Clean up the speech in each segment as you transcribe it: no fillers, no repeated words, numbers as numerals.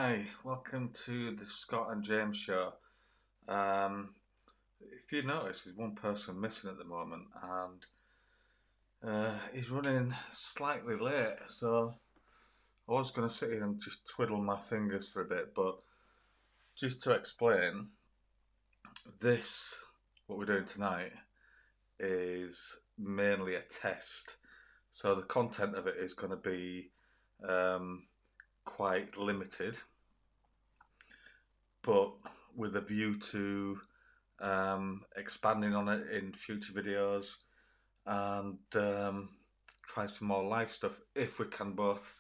Hi, welcome to the Scott and James show. Um, if you notice, there's one person missing at the moment, and he's running slightly late. So I was going to sit here and just twiddle my fingers for a bit, but just to explain, this what we're doing tonight is mainly a test. So the content of it is going to be um, quite limited, but with a view to expanding on it in future videos and try some more live stuff if we can both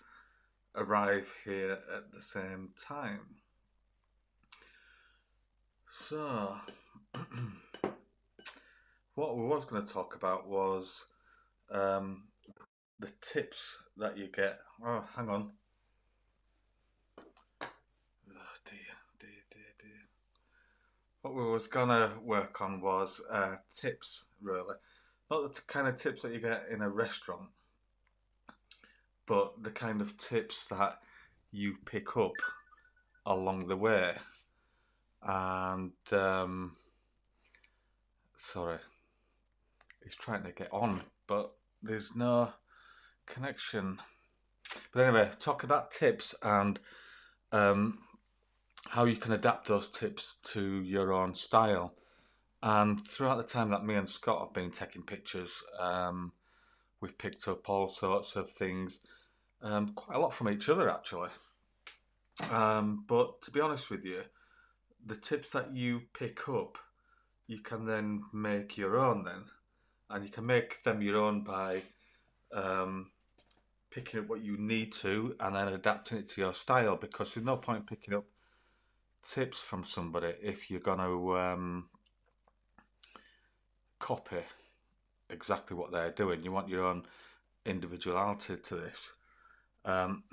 arrive here at the same time. So, what we was going to talk about was um, the tips that you get. Oh, hang on. Oh, dear. What we was gonna work on was tips, really. Not the kind of tips that you get in a restaurant, but the kind of tips that you pick up along the way. And sorry, he's trying to get on, but there's no connection. But anyway, talk about tips and um, how you can adapt those tips to your own style. And throughout the time that me and Scott have been taking pictures, we've picked up all sorts of things, quite a lot from each other actually. But to be honest with you, the tips that you pick up, you can then make your own then, and you can make them your own by um, picking up what you need to and then adapting it to your style. Because there's no point picking up tips from somebody if you're going to copy exactly what they're doing. You want your own individuality to this. Um,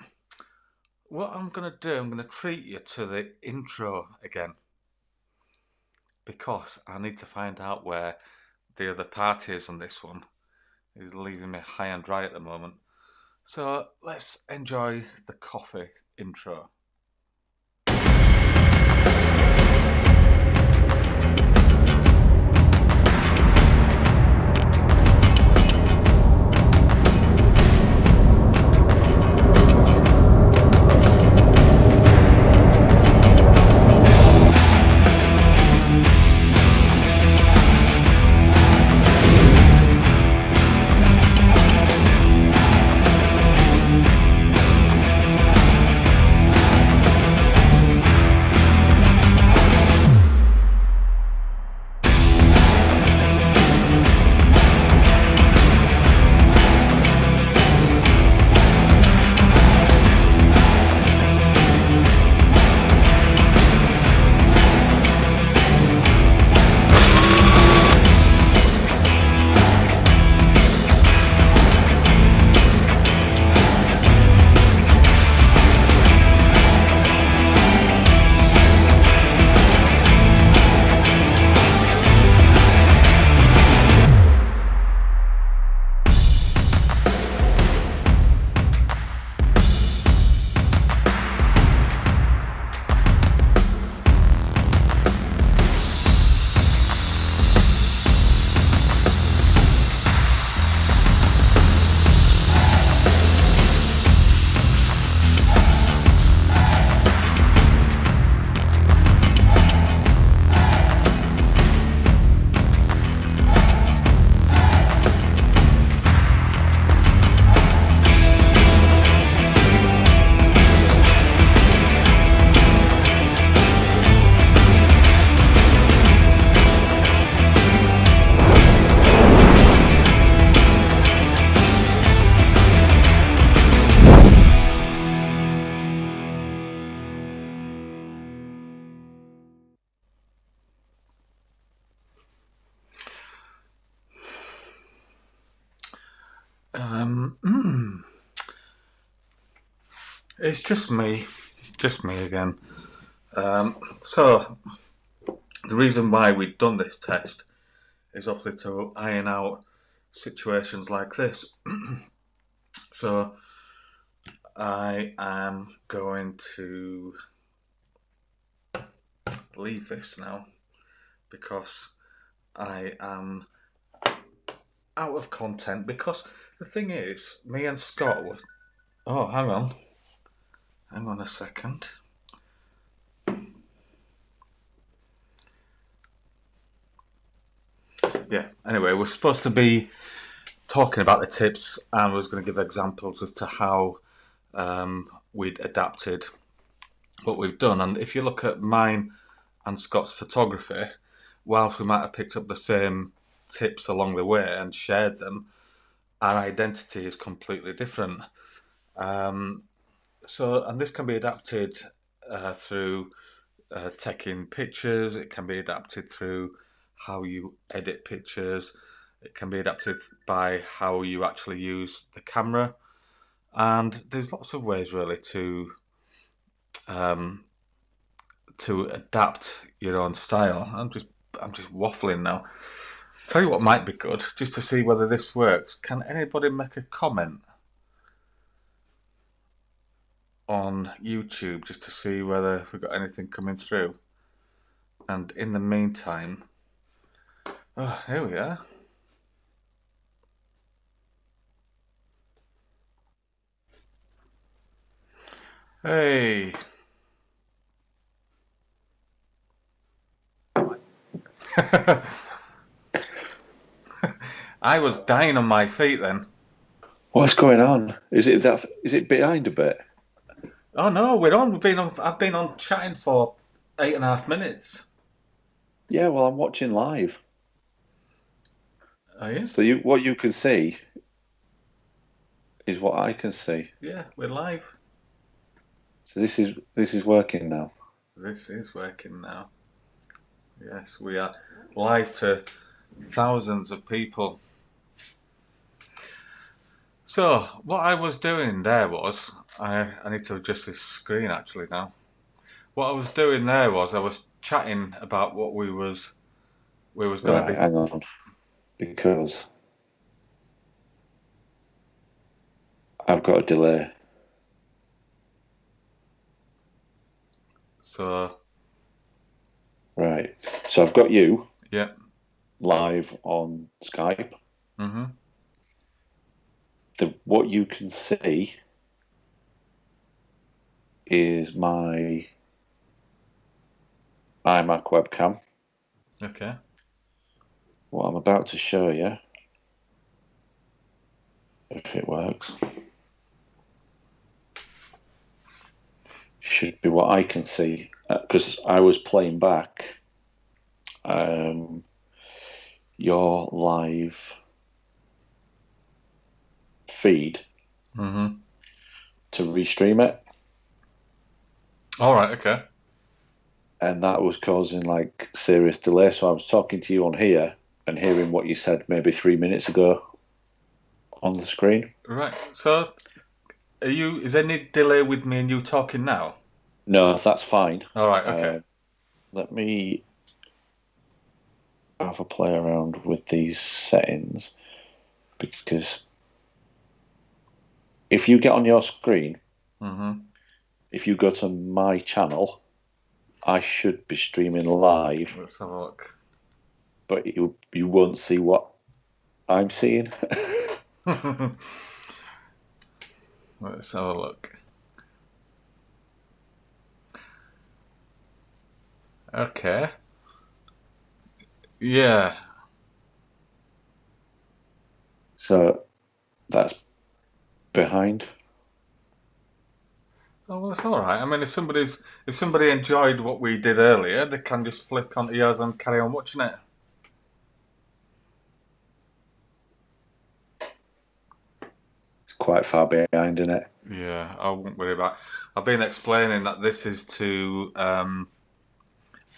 what I'm going to do, I'm going to treat you to the intro again because I need to find out where the other party is on this one. He's leaving me high and dry at the moment. So let's enjoy the coffee intro. It's just me again. So the reason why we've done this test is obviously to iron out situations like this. So I am going to leave this now because I am out of content. Because the thing is, me and Scott were. Oh, hang on a second. Yeah. Anyway, we're supposed to be talking about the tips, and I was going to give examples as to how we'd adapted what we've done. And if you look at mine and Scott's photography, whilst we might have picked up the same tips along the way and shared them, our identity is completely different. And this can be adapted through taking pictures. It can be adapted through how you edit pictures. It can be adapted by how you actually use the camera. And there's lots of ways really to adapt your own style. I'm just waffling now. Tell you what might be good, just to see whether this works. Can anybody make a comment on YouTube just to see whether we've got anything coming through? And in the meantime, oh, here we are. Hey. I was dying on my feet then. What's going on? Is it behind a bit? Oh no, we're on. I've been on chatting for 8.5 minutes. Yeah, well, I'm watching live. Are you? So what you can see is what I can see. Yeah, we're live. So this is working now. This is working now. Yes, we are live to thousands of people. So, what I was doing there was, I need to adjust this screen actually now. What I was doing there was I was chatting about what we was going to Right, be. hang on, because I've got a delay. So, Right, so I've got you yeah. live on Skype. Mm-hmm. What you can see is my iMac webcam. Okay. What I'm about to show you, if it works, should be what I can see, because I was playing back your live feed Mm-hmm. to restream it, All right. Okay. and that was causing like serious delay. So I was talking to you on here and hearing what you said maybe 3 minutes ago on the screen. Right. So, is there any delay with me and you talking now? No, that's fine. All right. Okay. Let me have a play around with these settings, because if you get on your screen, Mm-hmm. if you go to my channel, I should be streaming live, Let's have a look. but you won't see what I'm seeing. Let's have a look. Okay. Yeah. So that's behind. Oh well, it's all right. I mean, if somebody enjoyed what we did earlier, they can just flick onto yours and carry on watching it. It's quite far behind, isn't it? Yeah, I won't worry about. I've been explaining that this is to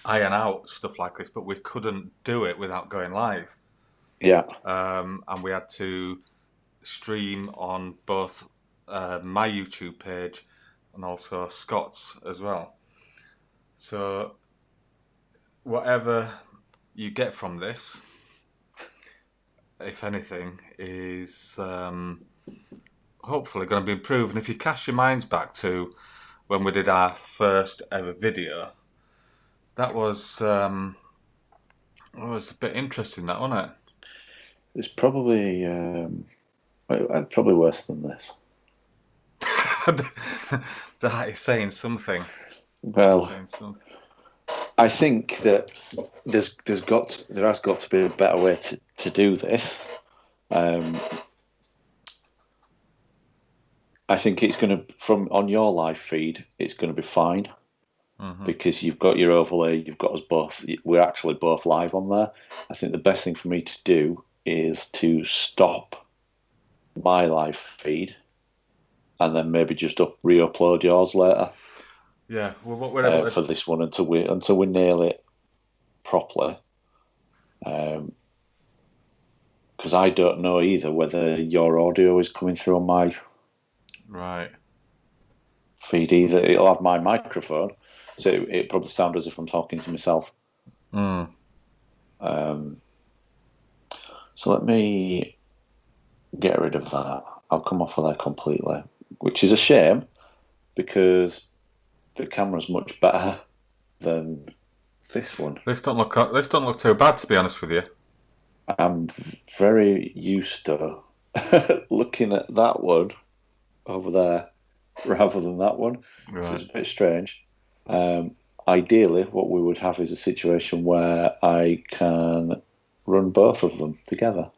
iron out stuff like this, but we couldn't do it without going live, Yeah. and we had to stream on both my YouTube page and also Scott's as well. So whatever you get from this, if anything, is hopefully going to be improved. And if you cast your minds back to when we did our first ever video, That was a bit interesting, that wasn't It's probably probably worse than this. it? That is saying something. That is Well, saying something. I think that there has got to be a better way to do this. Um, I think it's going to from on your live feed, it's going to be fine Hmm. because you've got your overlay, you've got us both. We're actually both live on there. I think the best thing for me to do is to stop my live feed and then maybe just re-upload yours later Yeah. Well, what we're able to. for this one until we nail it properly. Because I don't know either whether your audio is coming through on my Right. feed either. It'll have my microphone, so it probably sounds as if I'm talking to myself. Mm. Um, so let me get rid of that. I'll come off of that completely, which is a shame because the camera's much better than this one. This don't look too bad, to be honest with you. I'm very used to looking at that one over there rather than that one, so Right. it's a bit strange. Ideally, what we would have is a situation where I can run both of them together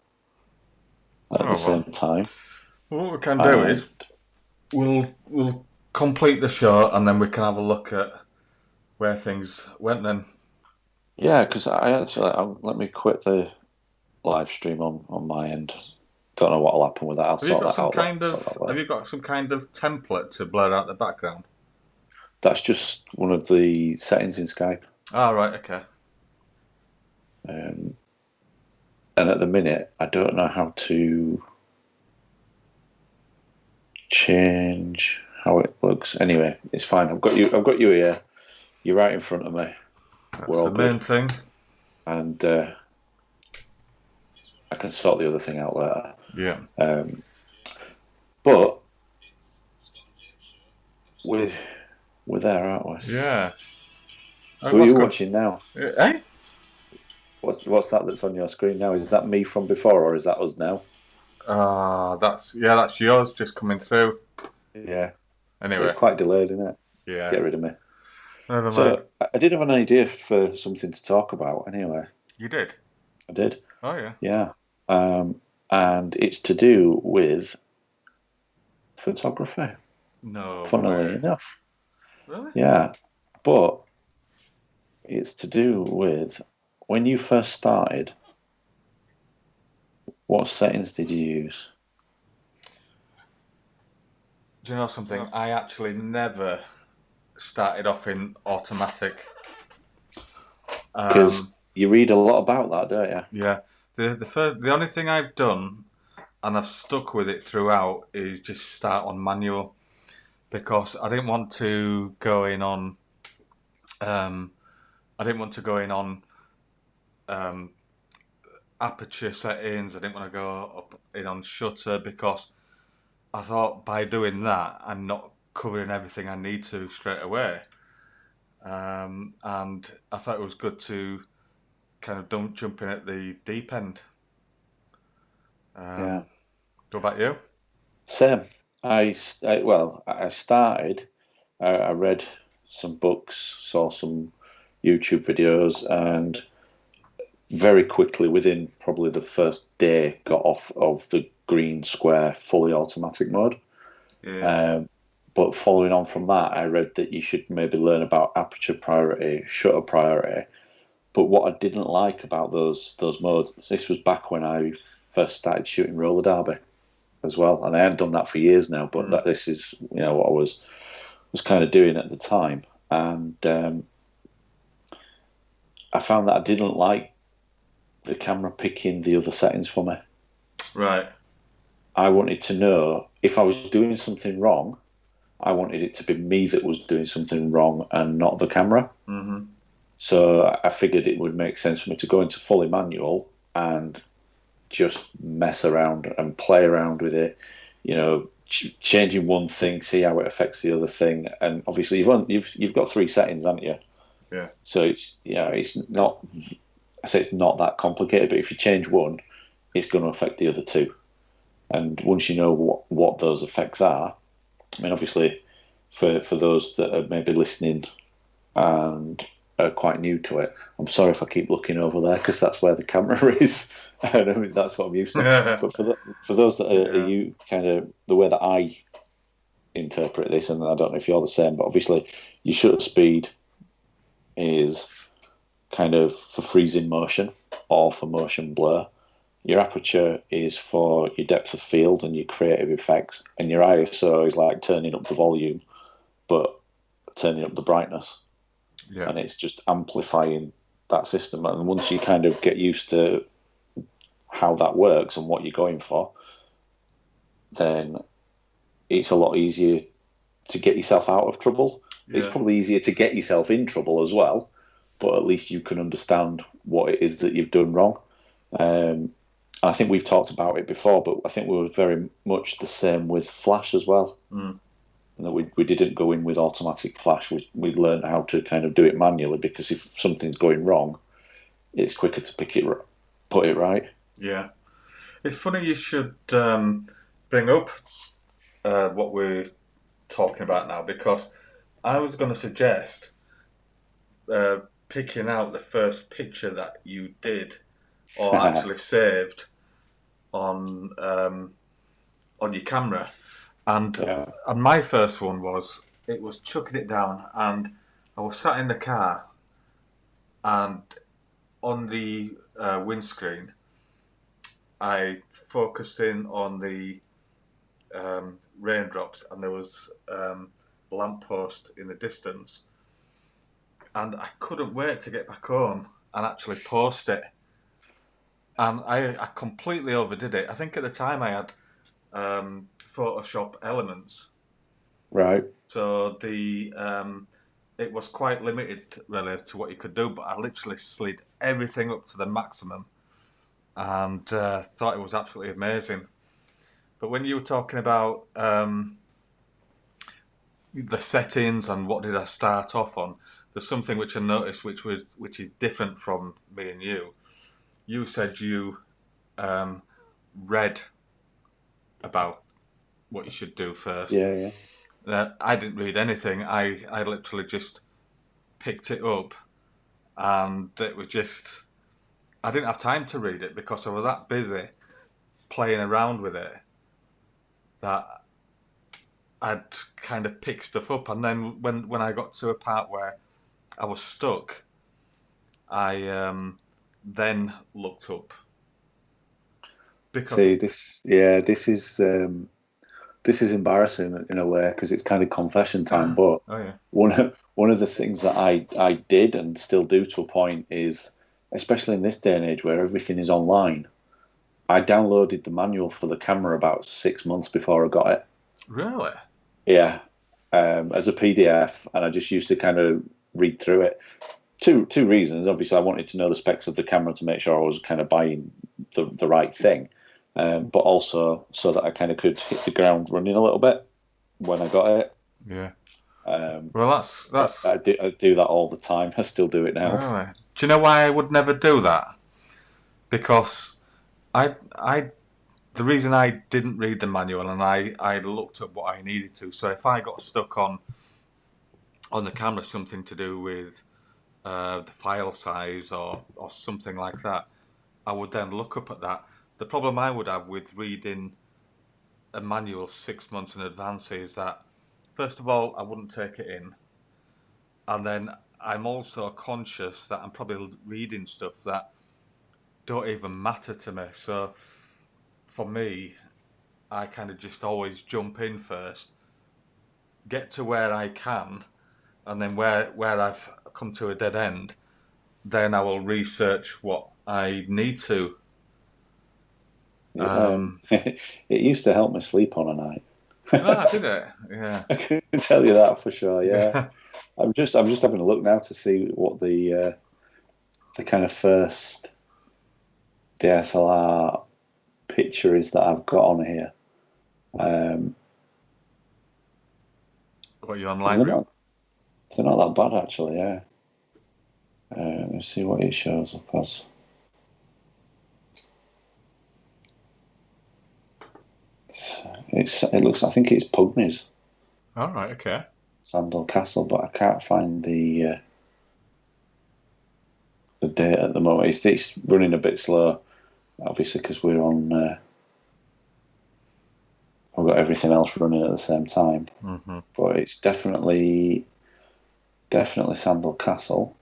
at the Oh same well. time. What we can do And is we'll complete the show and then we can have a look at where things went then. yeah, because let me quit the live stream on my end. Don't know what'll happen with that. I'll Have you sort got that some out. kind Sort of that later. template to blur out the background? That's just one of the settings in Skype. Oh right, okay. Um, and at the minute, I don't know how to change how it looks. Anyway, it's fine. I've got you. I've got you here. You're right in front of me. We're That's all the good, main thing. and I can sort the other thing out later. Yeah. Um, but we're we're there, aren't we? Yeah. Oh, Who are what's you good? watching now? Eh? What's that that's on your screen now? Is that me from before, or is that us now? That's yours just coming through. Yeah. So it's Anyway, quite delayed, isn't it? yeah. Get rid of me. Never mind. So I did have an idea for something to talk about. Anyway, You did. I did. Oh yeah. Yeah. Um, and it's to do with photography. No Funnily way. enough. Really? Yeah. But it's to do with when you first started, what settings did you use? Do you know something? I actually never started off in automatic. Um, Because you read a lot about that, don't you? yeah. The only thing I've done and I've stuck with it throughout is just start on manual because I didn't want to go in on um, I didn't want to go in on um, aperture settings. I didn't want to go up in on shutter because I thought by doing that I'm not covering everything I need to straight away. And I thought it was good to kind of don't jump in at the deep end. Yeah. Um, what about you? Same. I started. I read some books, saw some YouTube videos, and very quickly, within probably the first day, got off of the green square fully automatic mode. Yeah. Um, but following on from that, I read that you should maybe learn about aperture priority, shutter priority. But what I didn't like about those modes, this was back when I first started shooting roller derby as well, and I hadn't done that for years now. But Mm. this is what I was kind of doing at the time, and I found that I didn't like the camera picking the other settings for me. Right. I wanted to know if I was doing something wrong. I wanted it to be me that was doing something wrong and not the camera. Mm-hmm. So I figured it would make sense for me to go into fully manual and just mess around and play around with it. Changing one thing, see how it affects the other thing. And obviously, you've got three settings, haven't you? Yeah. So it's not. I say it's not that complicated, but if you change one, it's going to affect the other two. And once you know what those effects are, I mean, obviously, for those that are maybe listening and are quite new to it, I'm sorry if I keep looking over there because that's where the camera is. And I mean, that's what I'm used to. But for those that are Yeah. you kind of the way that I interpret this, and I don't know if you're the same, but obviously, your shutter speed is kind of for freezing motion or for motion blur. Your aperture is for your depth of field and your creative effects, and your ISO is like turning up the volume, but turning up the brightness, Yeah. and it's just amplifying that system. And once you kind of get used to how that works and what you're going for, then it's a lot easier to get yourself out of trouble. It's Yeah. probably easier to get yourself in trouble as well, but at least you can understand what it is that you've done wrong. I think we've talked about it before, but I think we were very much the same with Flash as well. Mm. And that we didn't go in with automatic Flash. We learned how to kind of do it manually because if something's going wrong, it's quicker to put it right. Yeah. It's funny you should bring up what we're talking about now because I was going to suggest uh, picking out the first picture that you did or actually saved on on your camera, and Yeah, and my first one was it was chucking it down, and I was sat in the car, and on the windscreen, I focused in on the raindrops, and there was a lamppost in the distance, and I couldn't wait to get back home and actually post it. And I completely overdid it. I think at the time I had Photoshop Elements, right. so the it was quite limited really to what you could do. But I literally slid everything up to the maximum and thought it was absolutely amazing. But when you were talking about the settings and what did I start off on, there's something which I noticed which is different from me and you. You said you um, read about what you should do first. Yeah, yeah. I didn't read anything. I literally just picked it up, and it was just I didn't have time to read it because I was that busy playing around with it that I'd kind of pick stuff up. And then when I got to a part where I was stuck, I then looked up because See this. Yeah, this is embarrassing in a way because it's kind of confession time. But oh yeah, one of the things that I did and still do to a point is, especially in this day and age where everything is online, I downloaded the manual for the camera about 6 months before I got it. really? Yeah, as a PDF, and I just used to kind of read through it. Two reasons. Obviously, I wanted to know the specs of the camera to make sure I was kind of buying the right thing, but also so that I kind of could hit the ground running a little bit when I got it. Yeah. Um, Well, that's I do that all the time. I still do it now. really. Do you know why I would never do that? Because I the reason I didn't read the manual and I looked up what I needed to. So if I got stuck on the camera, something to do with the file size or something like that, I would then look up at that. The problem I would have with reading a manual 6 months in advance is that first of all I wouldn't take it in, and then I'm also conscious that I'm probably reading stuff that don't even matter to me. So for me, I kind of just always jump in first, get to where I can, and then where I've come to a dead end, then I will research what I need to. Um, It used to help me sleep on a night. did it? Yeah, I can tell you that for sure. Yeah, yeah. I'm just having a look now to see what the kind of first DSLR picture is that I've got on here. Um, What, you on and Lightroom? they're not that bad actually. Yeah, Let's see what it shows up as. It looks. I think it's Pugneys, All right, okay. Sandal Castle, but I can't find the date at the moment. It's running a bit slow, obviously, because we're on. I've got everything else running at the same time, but it's definitely Sandal Castle.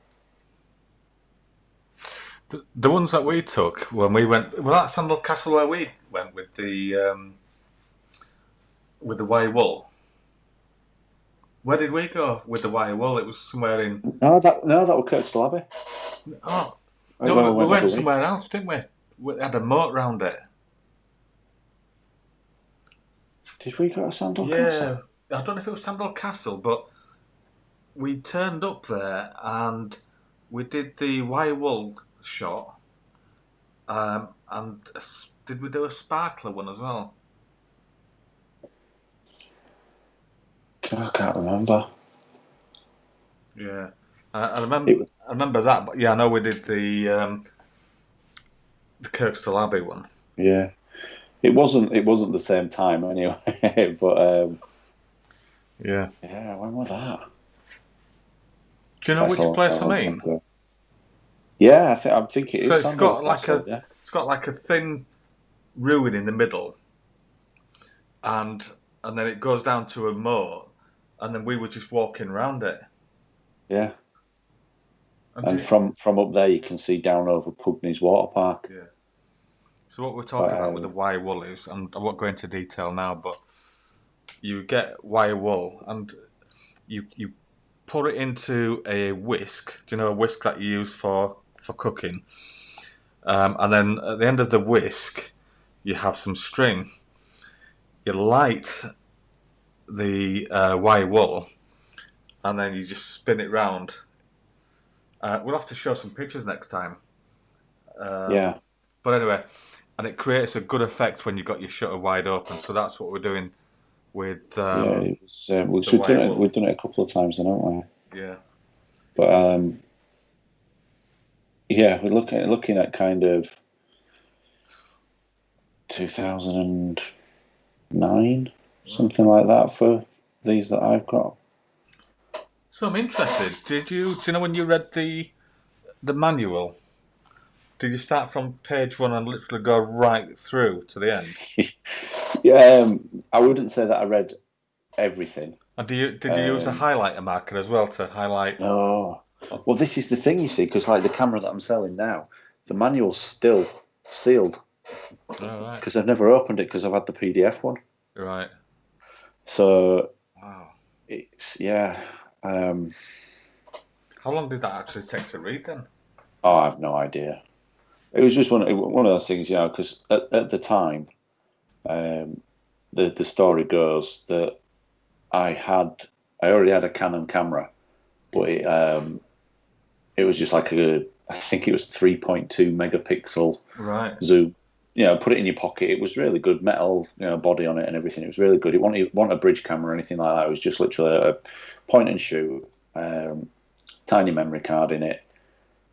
The ones that we took when we went, well, that Sandal Castle where we went with the Wye Wool. Where did we go with the Wye Wool? It was somewhere in. No, that was Kirkstall Abbey. Oh Right, no, when we, we we went went other week. somewhere else, didn't we? We had a moat round it. Did we go to Sandal Yeah, Castle? I don't know if it was Sandal Castle, but we turned up there and we did the Wye Wool shot. And did we do a sparkler one as well? I can't remember. Yeah, I remember. It, I remember that, but yeah, I know we did the Kirkstall Abbey one. yeah, it wasn't the same time anyway. But Yeah. yeah, when was that? Do you know That's which a place I long time mean? ago. Yeah, I think it So is it's Sandal got like Castle. a Yeah, it's got like a thin ruin in the middle, and and then it goes down to a moat, and then we were just walking around it. yeah. And And from up there, you can see down over Pugneys Water Park. yeah. So what we're But talking about with the wire wool is, and I won't go into detail now, but you get wire wool and you put it into a whisk. Do you know a whisk that you use for cooking? And then at the end of the whisk, you have some string. You light the wire wool, and then you just spin it round. We'll have to show some pictures next time. yeah, But anyway, and it creates a good effect when you've got your shutter wide open. So that's what we're doing with yeah. It was. the We've done wire it. wool. We've done it a couple of times, haven't we? Yeah. But yeah, we're looking at kind of 2009, Wow. something like that for these that I've got. So I'm interested. Do you know when you read the manual? Did you start from page one and literally go right through to the end? Yeah, I wouldn't say that I read everything. And did you use a Um, highlighter marker as well to highlight? no, Oh, well, this is the thing you see, because like the camera that I'm selling now, the manual's still sealed all right, because I've never opened it because I've had the PDF one. right. So Wow. it's yeah. Um, How long did that actually take to read then? oh, I have no idea. It was just one of those things, because at the time, um, the story goes that I had I already had a Canon camera, but it was just like I think it was 3.2 megapixel Right. zoom. Put it in your pocket. It was really good metal, body on it and everything. It was really good. It wasn't a bridge camera or anything like that. It was just literally a point and shoot, tiny memory card in it.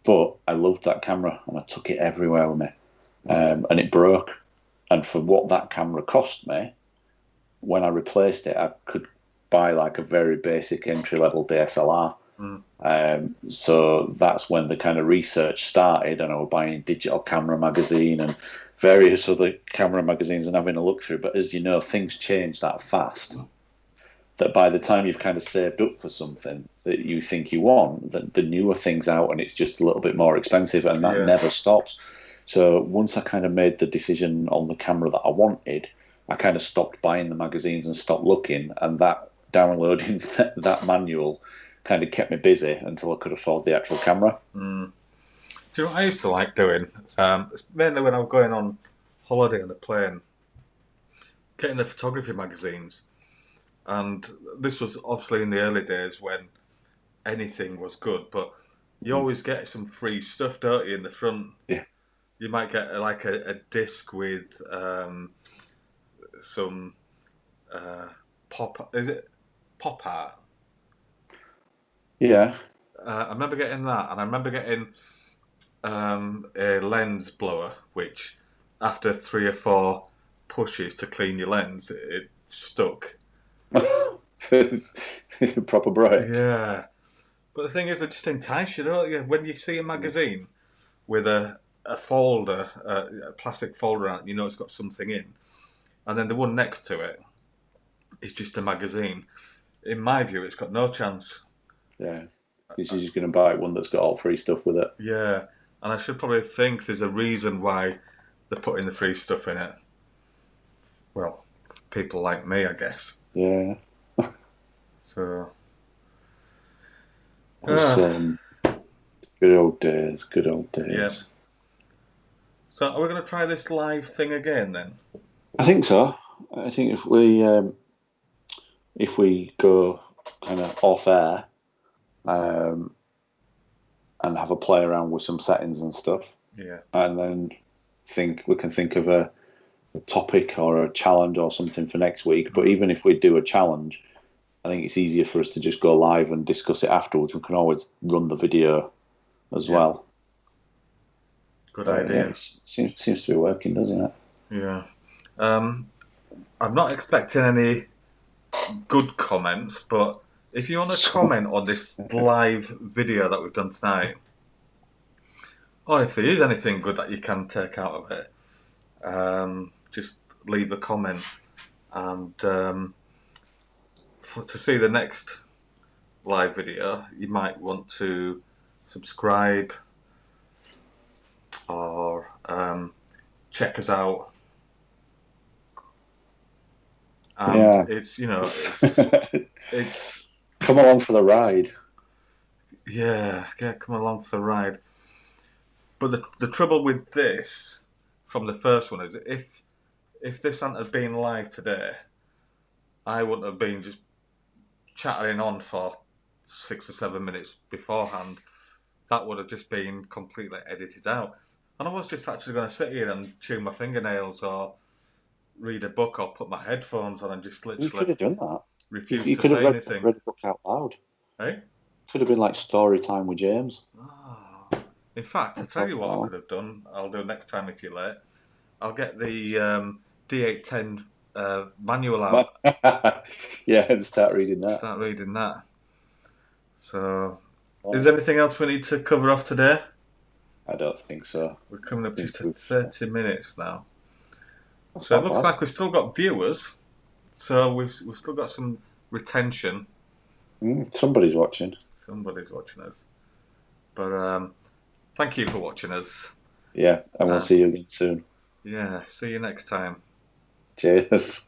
But I loved that camera and I took it everywhere with me. And it broke. And for what that camera cost me, when I replaced it, I could buy like a very basic entry level DSLR. Mm. So that's when the kind of research started, and I was buying Digital Camera Magazine and various other camera magazines and having a look through. But as you know, things change that fast that by the time you've kind of saved up for something that you think you want, the newer things out and it's just a little bit more expensive, and that Yeah. never stops. So once I kind of made the decision on the camera that I wanted, I kind of stopped buying the magazines and stopped looking, and that downloading that manual kind of kept me busy until I could afford the actual camera. Mm. Do you know what I used to like doing? Mainly when I was going on holiday on the plane, getting the photography magazines. And this was obviously in the early days when anything was good, but you Mm. always get some free stuff, don't you, in the front? Yeah, You might get like a disc with some pop. Is it pop art? yeah. I remember getting that, and I remember getting a lens blower, which after 3 or 4 pushes to clean your lens, it stuck. Proper break. Yeah, but the thing is, it just entice you, don't you? When you see a magazine with a folder, a plastic folder out, you know it's got something in, and then the one next to it is just a magazine. In my view, it's got no chance. Yeah. Because you're just going to buy one that's got all free stuff with it. Yeah, and I should probably think there's a reason why they're putting the free stuff in it. Well, for people like me, I guess. Yeah. So, It was good old days, good old yeah. days. So, are we going to try this live thing again then? I think so. I think if we go kind of off air um, and have a play around with some settings and stuff, Yeah. and then we can think of a topic or a challenge or something for next week. But even if we do a challenge, I think it's easier for us to just go live and discuss it afterwards. We can always run the video as well. Good idea. Yeah, it seems to be working, doesn't it? Yeah. I'm not expecting any good comments, but if you want to comment on this live video that we've done tonight, or if there is anything good that you can take out of it, just leave a comment. And to see the next live video, you might want to subscribe or check us out. And it's it's come along for the ride. Yeah, come along for the ride. But the trouble with this from the first one is if this hadn't have been live today, I wouldn't have been just chattering on for 6 or 7 minutes beforehand. That would have just been completely edited out. And I was just actually going to sit here and chew my fingernails or read a book or put my headphones on and just literally. You could have done that. Refuse you to could say have read anything. a book out loud. Hey? Could have been like story time with James. Oh. In fact, I'll tell you what I could have done. I'll do next time if you're late. I'll get the D810 manual out. Yeah, and start reading that. Start reading that. So, is there anything else we need to cover off today? I don't think so. We're coming up just to 30 minutes now. So it looks like we've still got viewers. So we've still got some retention. Somebody's watching. Somebody's watching us. But thank you for watching us. Yeah, and we'll see you again soon. Yeah, see you next time. Cheers.